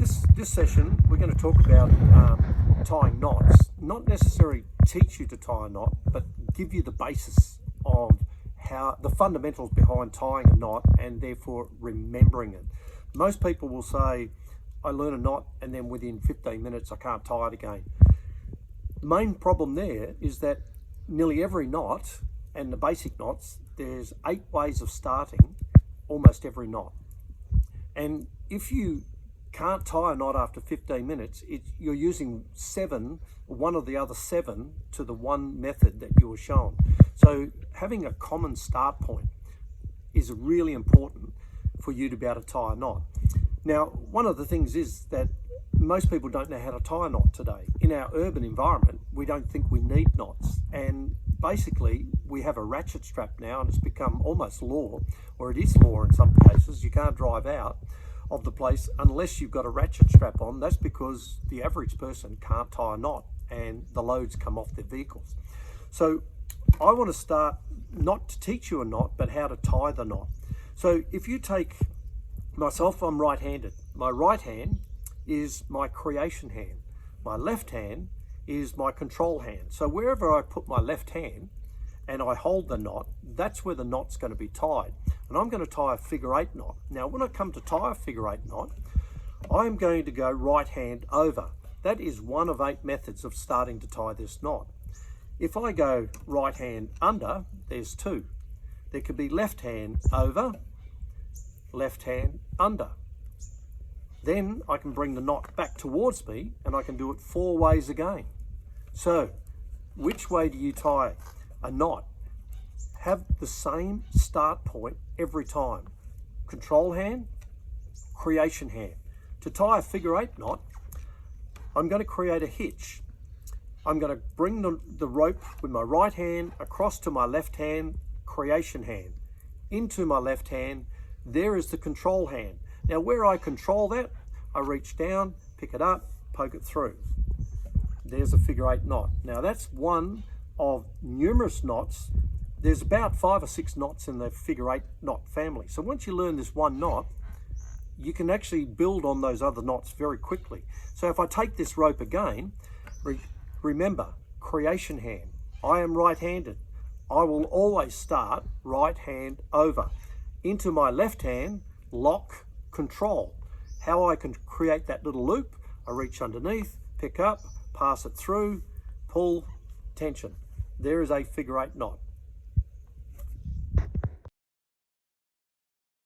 this session we're going to talk about tying knots. Not necessarily teach you to tie a knot, but give you the basis of how the fundamentals behind tying a knot and therefore remembering it. Most people will say, I learn a knot and then within 15 minutes I can't tie it again. The main problem there is that nearly every knot, and the basic knots, there's 8 ways of starting almost every knot. And if you can't tie a knot after 15 minutes, you're using one of the other 7 to the one method that you were shown. So having a common start point is really important for you to be able to tie a knot. Now, one of the things is that most people don't know how to tie a knot today. In our urban environment, we don't think we need knots. And basically, we have a ratchet strap now, and it's become almost law, or it is law in some cases. You can't drive out of the place unless you've got a ratchet strap on. That's because the average person can't tie a knot and the loads come off their vehicles. So I want to start not to teach you a knot, but how to tie the knot. So if you take myself, I'm right-handed. My right hand is my creation hand. My left hand is my control hand. So wherever I put my left hand and I hold the knot, that's where the knot's going to be tied. And I'm going to tie a figure 8 knot. Now, when I come to tie a figure 8 knot, I'm going to go right hand over. That is one of 8 methods of starting to tie this knot. If I go right hand under, there's 2. There could be left hand over, left hand under. Then I can bring the knot back towards me and I can do it 4 ways again. So, which way do you tie a knot? Have the same start point every time. Control hand, creation hand. To tie a figure 8 knot, I'm going to create a hitch. I'm going to bring the rope with my right hand across to my left hand, creation hand, into my left hand. There is the control hand. Now where I control that, I reach down, pick it up, poke it through. There's a figure 8 knot. Now that's one of numerous knots. There's about 5 or 6 knots in the figure 8 knot family. So once you learn this one knot, you can actually build on those other knots very quickly. So if I take this rope again, remember, creation hand. I am right-handed. I will always start right hand over. Into my left hand, lock, control. How I can create that little loop, I reach underneath, pick up, pass it through, pull, tension. There is a figure 8 knot.